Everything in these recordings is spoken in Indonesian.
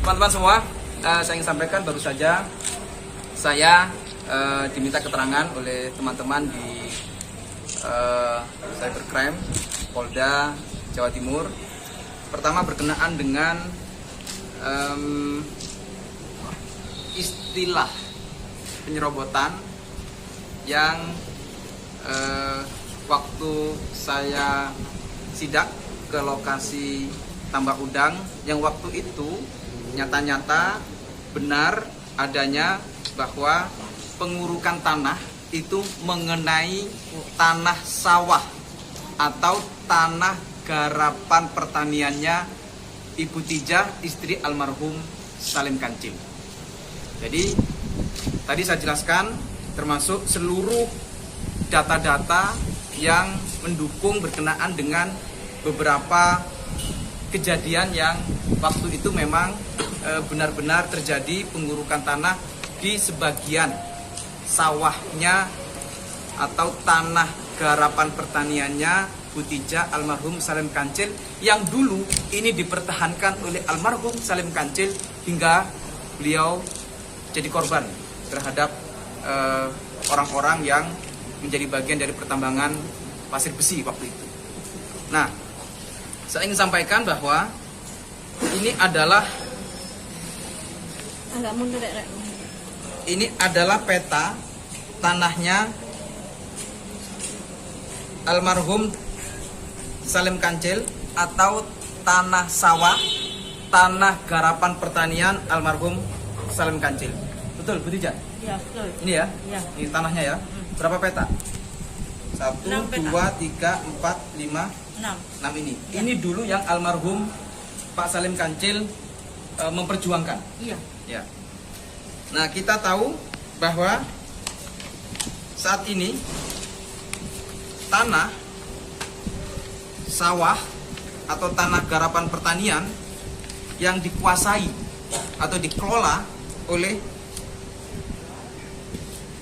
Teman-teman semua, saya ingin sampaikan baru saja saya diminta keterangan oleh teman-teman di Cybercrime Polda Jawa Timur. Pertama berkenaan dengan istilah penyerobotan yang waktu saya sidak ke lokasi tambak udang, yang waktu itu nyata-nyata benar adanya bahwa pengurukan tanah itu mengenai tanah sawah atau tanah garapan pertaniannya Ibu Tijah, istri almarhum Salim Kancil. Jadi tadi saya jelaskan termasuk seluruh data-data yang mendukung berkenaan dengan beberapa kejadian yang waktu itu memang benar-benar terjadi pengurukan tanah di sebagian sawahnya atau tanah garapan pertaniannya Bu Tijah almarhum Salim Kancil, yang dulu ini dipertahankan oleh almarhum Salim Kancil hingga beliau jadi korban terhadap orang-orang yang menjadi bagian dari pertambangan pasir besi waktu itu. Nah, saya ingin sampaikan bahwa ini adalah peta tanahnya almarhum Salim Kancil atau tanah sawah, tanah garapan pertanian almarhum Salim Kancil. Betul, Bu Tijah? Iya, betul. Ini ya? Iya. Ini tanahnya ya? Berapa peta? 1, 2, 3, 4, 5, 6 ini. Ya. Ini dulu yang almarhum Pak Salim Kancil memperjuangkan. Iya. Ya. Nah, kita tahu bahwa saat ini tanah sawah atau tanah garapan pertanian yang dikuasai atau dikelola oleh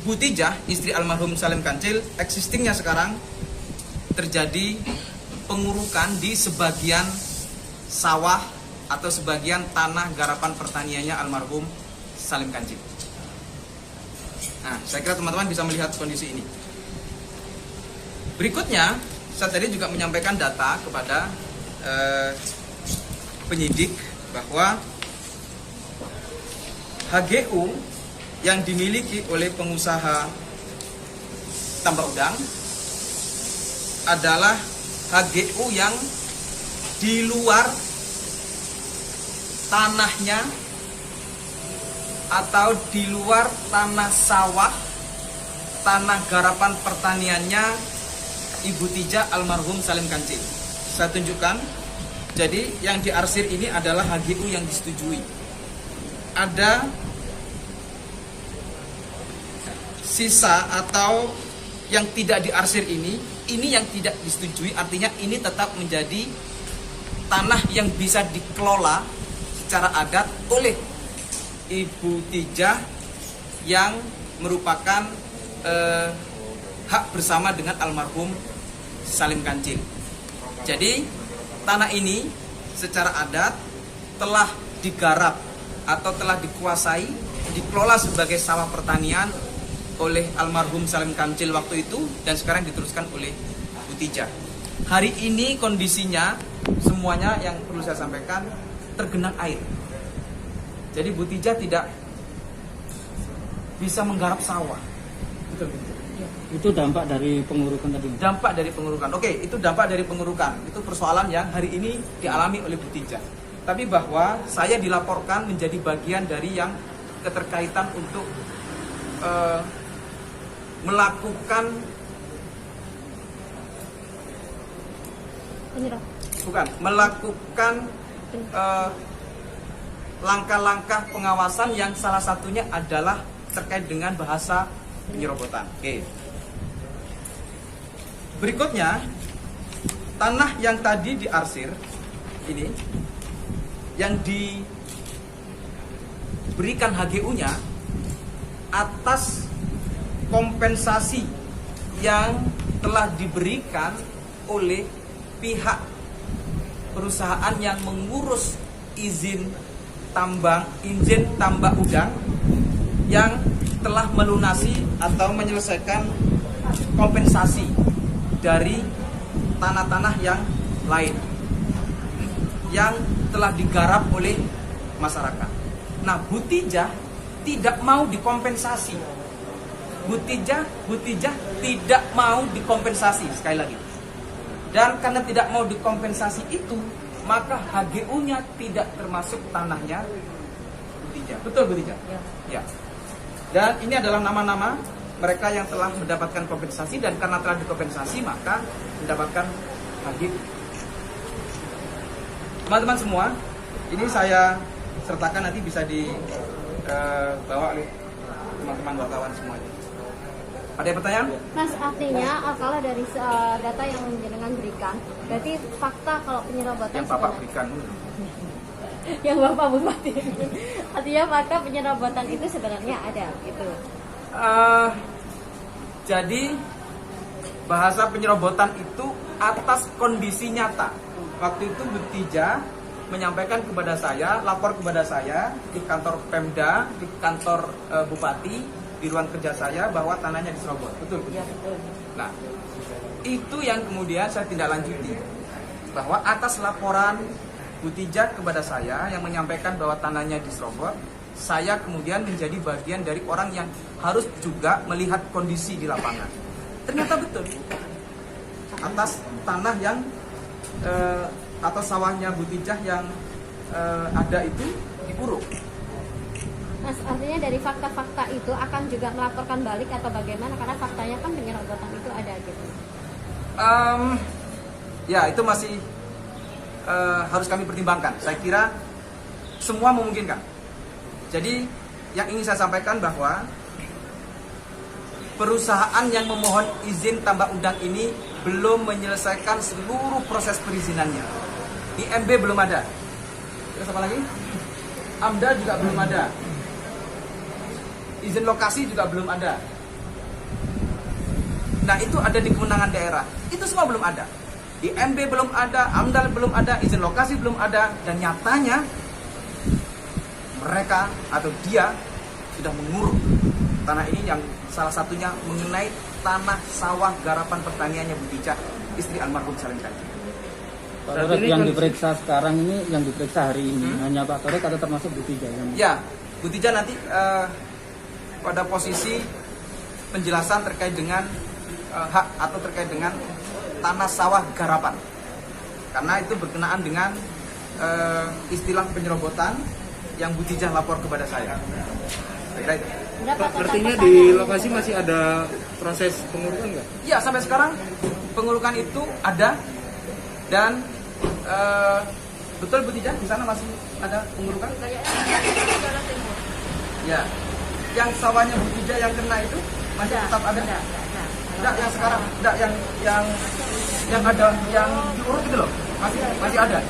Bu Tijah, istri almarhum Salim Kancil, existingnya sekarang terjadi pengurukan di sebagian sawah atau sebagian tanah garapan pertaniannya almarhum Salim Kancil. Nah, saya kira teman-teman bisa melihat kondisi ini. Berikutnya, saya tadi juga menyampaikan data kepada penyidik bahwa HGU yang dimiliki oleh pengusaha tambak udang adalah HGU yang di luar tanahnya atau di luar tanah sawah, tanah garapan pertaniannya Ibu Tijah almarhum Salim Kancil. Saya tunjukkan. Jadi yang diarsir ini adalah HGU yang disetujui. Ada sisa atau yang tidak diarsir ini yang tidak disetujui, artinya ini tetap menjadi tanah yang bisa dikelola secara adat oleh Ibu Tijah yang merupakan hak bersama dengan almarhum Salim Kancil. Jadi tanah ini secara adat telah digarap atau telah dikuasai, dikelola sebagai sawah pertanian oleh almarhum Salim Kancil waktu itu dan sekarang diteruskan oleh Bu Tijah. Hari ini kondisinya semuanya yang perlu saya sampaikan tergenang air. Jadi Bu Tijah tidak bisa menggarap sawah. Betul. Itu dampak dari pengurukan tadi? Dampak dari pengurukan. Oke, itu dampak dari pengurukan. Itu persoalan yang hari ini dialami oleh Bu Tijah. Tapi bahwa saya dilaporkan menjadi bagian dari yang keterkaitan untuk melakukan langkah-langkah pengawasan yang salah satunya adalah terkait dengan bahasa penyerobotan. Oke. Berikutnya, tanah yang tadi diarsir ini yang diberikan HGU-nya atas kompensasi yang telah diberikan oleh pihak perusahaan yang mengurus izin izin tambak udang yang telah melunasi atau menyelesaikan kompensasi dari tanah-tanah yang lain yang telah digarap oleh masyarakat. Nah, Butijah tidak mau dikompensasi. Butijah tidak mau dikompensasi, sekali lagi. Dan karena tidak mau dikompensasi itu, maka HGU-nya tidak termasuk tanahnya Butijah. Betul, Butijah? Ya. Dan ini adalah nama-nama mereka yang telah mendapatkan kompensasi, dan karena telah dikompensasi maka mendapatkan HGU. Teman-teman semua, ini saya sertakan, nanti bisa dibawa oleh teman-teman wartawan semuanya. Ada pertanyaan? Mas, artinya kalau dari data yang jenengan berikan, berarti fakta kalau penyerobotan Yang Bapak berikan. yang Bapak Bupati, artinya fakta penyerobotan itu sebenarnya ada, gitu. Jadi bahasa penyerobotan itu atas kondisi nyata. Waktu itu Butijah menyampaikan kepada saya, lapor kepada saya di kantor Pemda, di kantor Bupati, di ruang kerja saya bahwa tanahnya diserobot. Betul? Ya, betul. Nah, itu yang kemudian saya tindak lanjuti, bahwa atas laporan Butijah kepada saya yang menyampaikan bahwa tanahnya diserobot, saya kemudian menjadi bagian dari orang yang harus juga melihat kondisi di lapangan. Ternyata betul, atas tanah yang atau sawahnya Butijah yang ada itu diuruk. Mas, artinya dari fakta-fakta itu akan juga melaporkan balik atau bagaimana? Karena faktanya kan penyerobotan itu ada, gitu. Ya, itu masih harus kami pertimbangkan. Saya kira semua memungkinkan. Jadi yang ingin saya sampaikan bahwa perusahaan yang memohon izin tambak udang ini belum menyelesaikan seluruh proses perizinannya. IMB belum ada. Terus apa lagi? AMDA juga belum ada. Izin lokasi juga belum ada. Nah, itu ada di kewenangan daerah. Itu semua belum ada. IMB belum ada, AMDAL belum ada, izin lokasi belum ada, dan nyatanya mereka atau dia sudah menguruk tanah ini yang salah satunya mengenai tanah sawah garapan pertaniannya Butijah, istri almarhum Salim Kaji. Pak Torek, yang diperiksa sekarang ini, yang diperiksa hari ini hanya Pak Torek atau termasuk Butijah? Ya, Butijah nanti pada posisi penjelasan terkait dengan hak atau terkait dengan tanah sawah garapan, karena itu berkenaan dengan istilah penyerobotan yang Butijah lapor kepada saya. Kira itu. Pak, artinya di lokasi masih ada proses pengurukan nggak? Ya, sampai sekarang pengurukan itu ada, dan betul Butijah di sana masih ada pengurukan. Ya, yang sawahnya Butijah yang kena itu masih tetap ada. Tidak yang sekarang, tidak yang ada yang diurut itu loh, masih ada.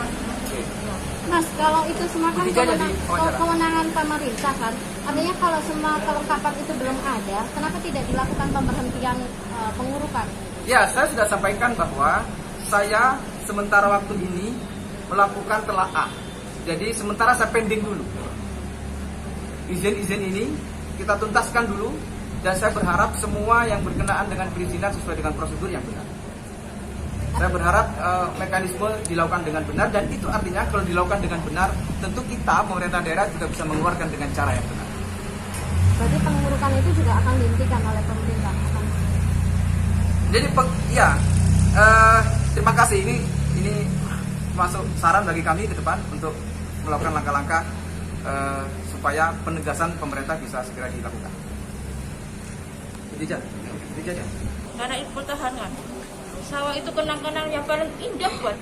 Mas, kalau itu semua kan Butijah jadi wawancara. kewenangan pemerintah kan, artinya kalau semua kelengkapan itu belum ada, kenapa tidak dilakukan pemberhentian pengurukan? Ya, saya sudah sampaikan bahwa saya sementara waktu ini melakukan telaah. Jadi sementara saya pending dulu. Izin-izin ini kita tuntaskan dulu, dan saya berharap semua yang berkenaan dengan perizinan sesuai dengan prosedur yang benar. Saya berharap mekanisme dilakukan dengan benar, dan itu artinya kalau dilakukan dengan benar, tentu kita pemerintah daerah juga bisa mengeluarkan dengan cara yang benar. Berarti pengurukan itu juga akan dihentikan oleh pemerintah? Jadi terima kasih, ini masuk saran bagi kami ke depan untuk melakukan langkah-langkah supaya penegasan pemerintah bisa segera dilakukan. Butijah. Karena itu pertahanan. Sawah itu kenang-kenang yang paling indah buat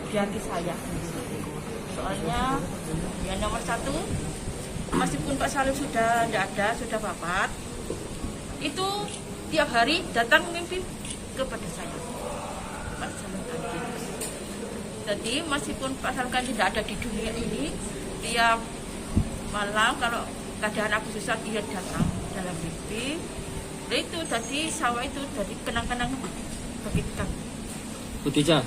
di hati saya. Soalnya yang nomor satu, meskipun Pak Salim sudah tidak ada, sudah wafat, itu tiap hari datang mimpi kepada saya, Pak Salim Kaji. Jadi meskipun Pak Salim Kaji tidak ada di dunia ini, tiap malam kalau keadaan aku susah, dia datang dalam mimpi. Itu jadi sawah itu jadi kenang-kenang bagi kita. Bu Tija,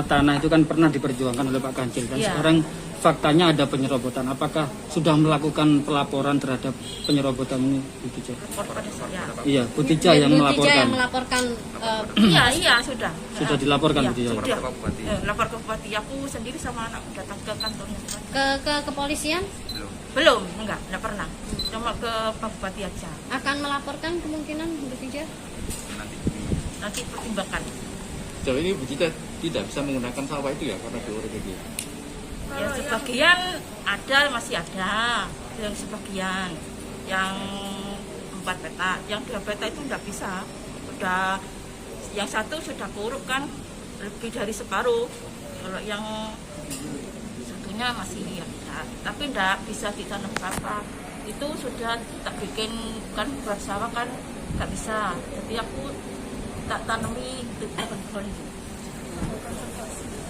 tanah itu kan pernah diperjuangkan oleh Pak Kancil dan Iya. sekarang faktanya ada penyerobotan. Apakah sudah melakukan pelaporan terhadap penyerobotan ini, Bu Tija? Lapor pada saya. Iya, Bu Tija yang Bu Tija melaporkan. yang melaporkan Iya, sudah. Sudah dilaporkan, Iya, Bu Tija? sudah. Lapor ke bupati. Aku sendiri sama anak datang ke kantornya bupati. ke kepolisian Belum, enggak pernah. Cuma ke Pak Bupati aja. akan melaporkan kemungkinan Bu Tija. Nanti pertimbangkan. Sejauh ini Bu Tija tidak bisa menggunakan sawah itu ya karena diurus ini. Ya sebagian ada, masih ada. Yang sebagian yang 4 peta, yang 2 peta itu enggak bisa. Udah yang satu sudah kuruk kan lebih dari separuh. Kalau yang satunya masih ada, tapi enggak bisa ditanam apa. Itu sudah tak bikin kan buat sawah kan enggak bisa. Jadi aku tak tanami itu pohon-pohon.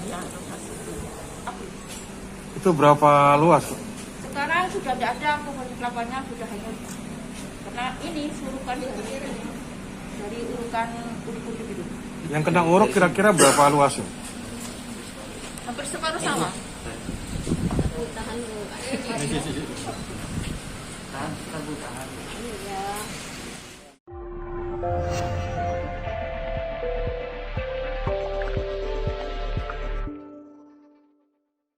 Ya, rotasi. Itu berapa luas? Sekarang sudah tidak ada pohon kelapanya, sudah hanyut. Karena ini surukan dari urukan udik-udik itu. Yang kena uruk kira-kira berapa luas? Hampir separuh sawah. Tahan dulu. Tahan. Iya.